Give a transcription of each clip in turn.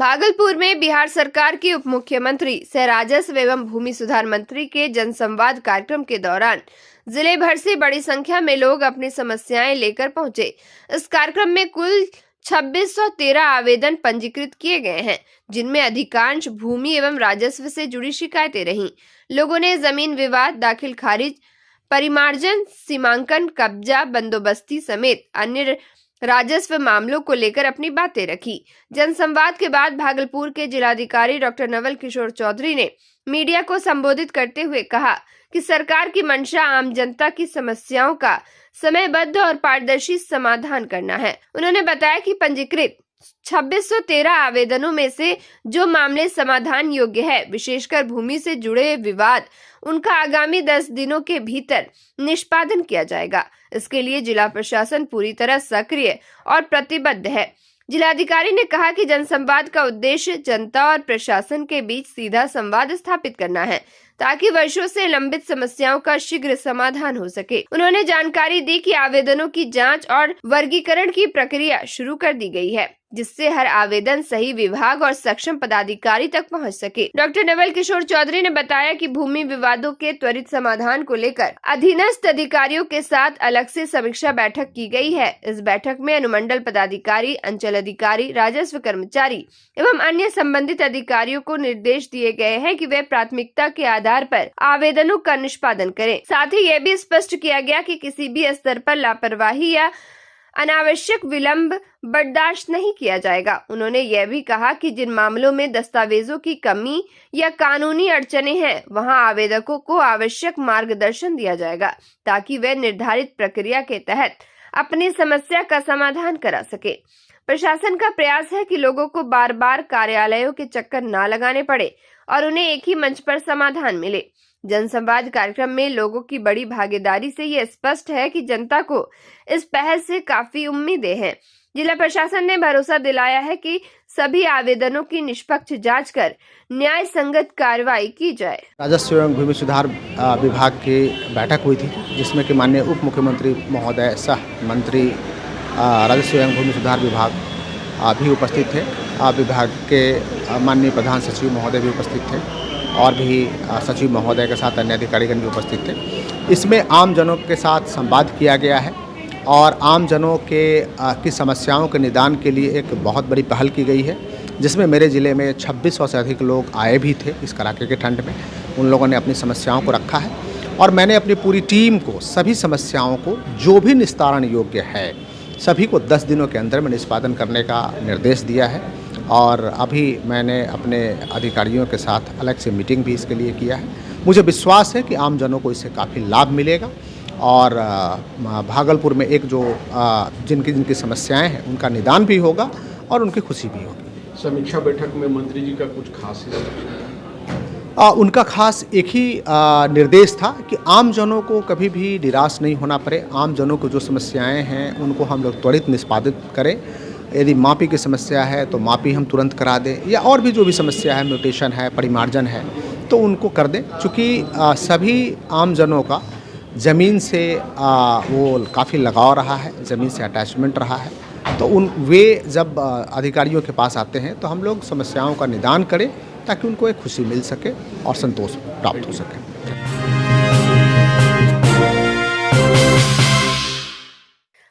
भागलपुर में बिहार सरकार के उप मुख्यमंत्री सह राजस्व एवं भूमि सुधार मंत्री के जनसंवाद कार्यक्रम के दौरान जिले भर से बड़ी संख्या में लोग अपनी समस्याएं लेकर पहुंचे। इस कार्यक्रम में कुल 2613 आवेदन पंजीकृत किए गए हैं, जिनमें अधिकांश भूमि एवं राजस्व से जुड़ी शिकायतें रहीं। लोगों ने जमीन विवाद, दाखिल खारिज, परिमार्जन, सीमांकन, कब्जा बंदोबस्ती समेत अन्य राजस्व मामलों को लेकर अपनी बातें रखी। जनसंवाद के बाद भागलपुर के जिलाधिकारी डॉक्टर नवल किशोर चौधरी ने मीडिया को संबोधित करते हुए कहा कि सरकार की मंशा आम जनता की समस्याओं का समयबद्ध और पारदर्शी समाधान करना है। उन्होंने बताया कि पंजीकृत 2613 आवेदनों में से जो मामले समाधान योग्य है, विशेषकर भूमि से जुड़े विवाद, उनका आगामी 10 दिनों के भीतर निष्पादन किया जाएगा। इसके लिए जिला प्रशासन पूरी तरह सक्रिय और प्रतिबद्ध है। जिलाधिकारी ने कहा कि जनसंवाद का उद्देश्य जनता और प्रशासन के बीच सीधा संवाद स्थापित करना है, ताकि वर्षों से लंबित समस्याओं का शीघ्र समाधान हो सके। उन्होंने जानकारी दी कि आवेदनों की जांच और वर्गीकरण की प्रक्रिया शुरू कर दी गई है, जिससे हर आवेदन सही विभाग और सक्षम पदाधिकारी तक पहुंच सके। डॉक्टर नवल किशोर चौधरी ने बताया कि भूमि विवादों के त्वरित समाधान को लेकर अधीनस्थ अधिकारियों के साथ अलग से समीक्षा बैठक की गई है। इस बैठक में अनुमंडल पदाधिकारी, अंचल अधिकारी, राजस्व कर्मचारी एवं अन्य संबंधित अधिकारियों को निर्देश दिए गए हैं कि वे प्राथमिकता के आधार पर आवेदनों का निष्पादन करें। साथ ही यह भी स्पष्ट किया गया कि किसी भी स्तर पर लापरवाही या अनावश्यक विलंब बर्दाश्त नहीं किया जाएगा। उन्होंने यह भी कहा कि जिन मामलों में दस्तावेजों की कमी या कानूनी अड़चनें हैं, वहां आवेदकों को आवश्यक मार्गदर्शन दिया जाएगा, ताकि वे निर्धारित प्रक्रिया के तहत अपनी समस्या का समाधान करा सके। प्रशासन का प्रयास है कि लोगों को बार बार कार्यालयों के चक्कर न लगाने पड़े और उन्हें एक ही मंच पर समाधान मिले। जनसंवाद कार्यक्रम में लोगों की बड़ी भागीदारी से यह स्पष्ट है कि जनता को इस पहल से काफी उम्मीदें हैं। जिला प्रशासन ने भरोसा दिलाया है कि सभी आवेदनों की निष्पक्ष जांच कर न्याय संगत कार्रवाई की जाए। राजस्व एवं भूमि सुधार विभाग की बैठक हुई थी, जिसमें कि माननीय उप मुख्यमंत्री महोदय सह मंत्री राजस्व एवं भूमि सुधार विभाग भी उपस्थित थे। विभाग के माननीय प्रधान सचिव महोदय भी उपस्थित थे और भी सचिव महोदय के साथ अन्य अधिकारीगण भी उपस्थित थे। इसमें आम जनों के साथ संवाद किया गया है और आम जनों के की समस्याओं के निदान के लिए एक बहुत बड़ी पहल की गई है, जिसमें मेरे ज़िले में 2600 से अधिक लोग आए भी थे। इस कड़ाके के ठंड में उन लोगों ने अपनी समस्याओं को रखा है और मैंने अपनी पूरी टीम को सभी समस्याओं को जो भी निस्तारण योग्य है, सभी को 10 दिनों के अंदर में निष्पादन करने का निर्देश दिया है। और अभी मैंने अपने अधिकारियों के साथ अलग से मीटिंग भी इसके लिए किया है। मुझे विश्वास है कि आम जनों को इससे काफ़ी लाभ मिलेगा और भागलपुर में एक जो जिनकी समस्याएं हैं उनका निदान भी होगा और उनकी खुशी भी होगी। समीक्षा बैठक में मंत्री जी का कुछ खास उनका खास एक ही निर्देश था कि आम जनों को कभी भी निराश नहीं होना पड़े। आम जनों को जो समस्याएं हैं उनको हम लोग त्वरित निष्पादित करें। यदि मापी की समस्या है तो मापी हम तुरंत करा दें, या और भी जो भी समस्या है, म्यूटेशन है, परिमार्जन है, तो उनको कर दें। चूँकि सभी आम जनों का ज़मीन से वो काफ़ी लगाव रहा है, ज़मीन से अटैचमेंट रहा है, तो वे जब अधिकारियों के पास आते हैं तो हम लोग समस्याओं का निदान करें, ताकि उनको एक खुशी मिल सके और संतोष प्राप्त हो सके।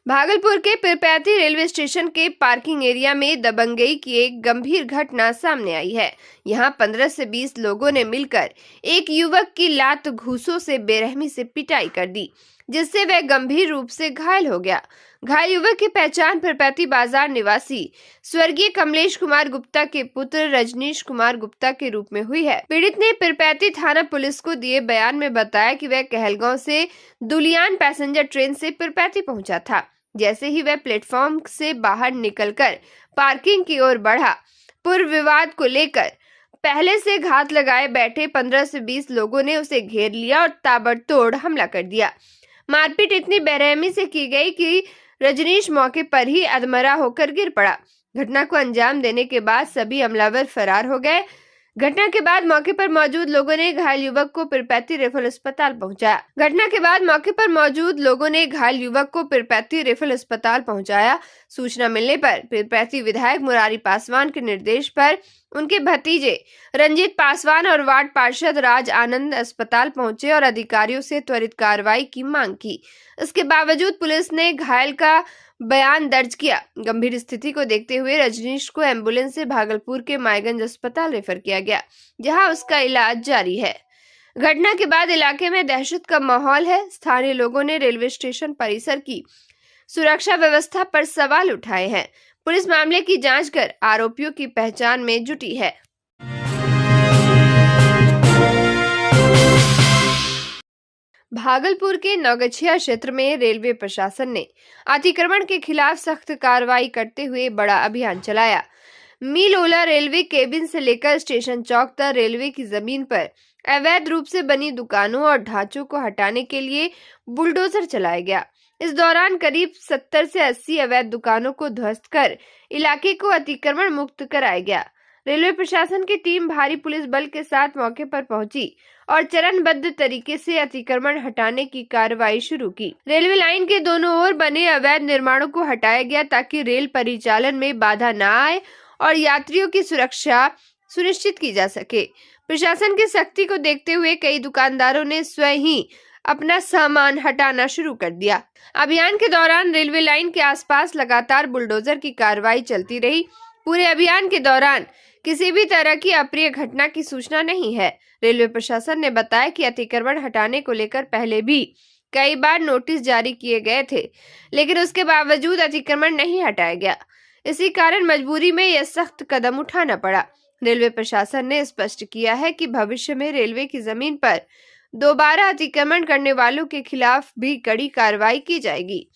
भागलपुर के पिरपैती रेलवे स्टेशन के पार्किंग एरिया में दबंगई की एक गंभीर घटना सामने आई है। यहां 15 से 20 लोगों ने मिलकर एक युवक की लात घूंसों से बेरहमी से पिटाई कर दी, जिससे वह गंभीर रूप से घायल हो गया। घायल युवक की पहचान पिरपैती बाजार निवासी स्वर्गीय कमलेश कुमार गुप्ता के पुत्र रजनीश कुमार गुप्ता के रूप में हुई है। पीड़ित ने पिरपैती थाना पुलिस को दिए बयान में बताया कि वह कहलगांव से दुलियान पैसेंजर ट्रेन से पिरपैती पहुंचा था। जैसे ही वह प्लेटफॉर्म से बाहर निकलकर पार्किंग की ओर बढ़ा, पूर्व विवाद को लेकर पहले से घात लगाए बैठे 15 से 20 लोगों ने उसे घेर लिया और ताबड़तोड़ हमला कर दिया। मारपीट इतनी बेरहमी से की गई कि रजनीश मौके पर ही अधमरा होकर गिर पड़ा। घटना को अंजाम देने के बाद सभी हमलावर फरार हो गए, घटना के बाद मौके पर मौजूद लोगों ने घायल युवक को पीरपैंती रेफरल अस्पताल पहुंचाया। सूचना मिलने पर पीरपैंती विधायक मुरारी पासवान के निर्देश पर उनके भतीजे रंजीत पासवान और वार्ड पार्षद राज आनंद अस्पताल पहुंचे और अधिकारियों से त्वरित कार्रवाई की मांग की। इसके बावजूद पुलिस ने घायल का बयान दर्ज किया। गंभीर स्थिति को देखते हुए रजनीश को एम्बुलेंस से भागलपुर के मायगंज अस्पताल रेफर किया गया, जहां उसका इलाज जारी है। घटना के बाद इलाके में दहशत का माहौल है। स्थानीय लोगों ने रेलवे स्टेशन परिसर की सुरक्षा व्यवस्था पर सवाल उठाए हैं। पुलिस मामले की जांच कर आरोपियों की पहचान में जुटी है। भागलपुर के नौगछिया क्षेत्र में रेलवे प्रशासन ने अतिक्रमण के खिलाफ सख्त कार्रवाई करते हुए बड़ा अभियान चलाया। मील ओला रेलवे केबिन से लेकर स्टेशन चौक तक रेलवे की जमीन पर अवैध रूप से बनी दुकानों और ढांचों को हटाने के लिए बुलडोजर चलाया गया। इस दौरान करीब 70 से 80 अवैध दुकानों को ध्वस्त कर इलाके को अतिक्रमण मुक्त कराया गया। रेलवे प्रशासन की टीम भारी पुलिस बल के साथ मौके पर पहुंची और चरणबद्ध तरीके से अतिक्रमण हटाने की कार्रवाई शुरू की। रेलवे लाइन के दोनों ओर बने अवैध निर्माणों को हटाया गया ताकि रेल परिचालन में बाधा न आए और यात्रियों की सुरक्षा सुनिश्चित की जा सके। प्रशासन की सख्ती को देखते हुए कई दुकानदारों ने स्वयं ही अपना सामान हटाना शुरू कर दिया। अभियान के दौरान रेलवे लाइन के आसपास लगातार बुलडोजर की कार्रवाई चलती रही। पूरे अभियान के दौरान किसी भी तरह की अप्रिय घटना की सूचना नहीं है। रेलवे प्रशासन ने बताया कि अतिक्रमण हटाने को लेकर पहले भी कई बार नोटिस जारी किए गए थे, लेकिन उसके बावजूद अतिक्रमण नहीं हटाया गया। इसी कारण मजबूरी में यह सख्त कदम उठाना पड़ा। रेलवे प्रशासन ने स्पष्ट किया है कि भविष्य में रेलवे की जमीन पर दोबारा अतिक्रमण करने वालों के खिलाफ भी कड़ी कार्रवाई की जाएगी।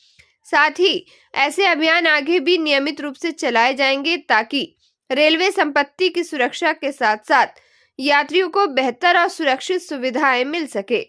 साथ ही ऐसे अभियान आगे भी नियमित रूप से चलाए जाएंगे ताकि रेलवे संपत्ति की सुरक्षा के साथ साथ यात्रियों को बेहतर और सुरक्षित सुविधाएं मिल सके।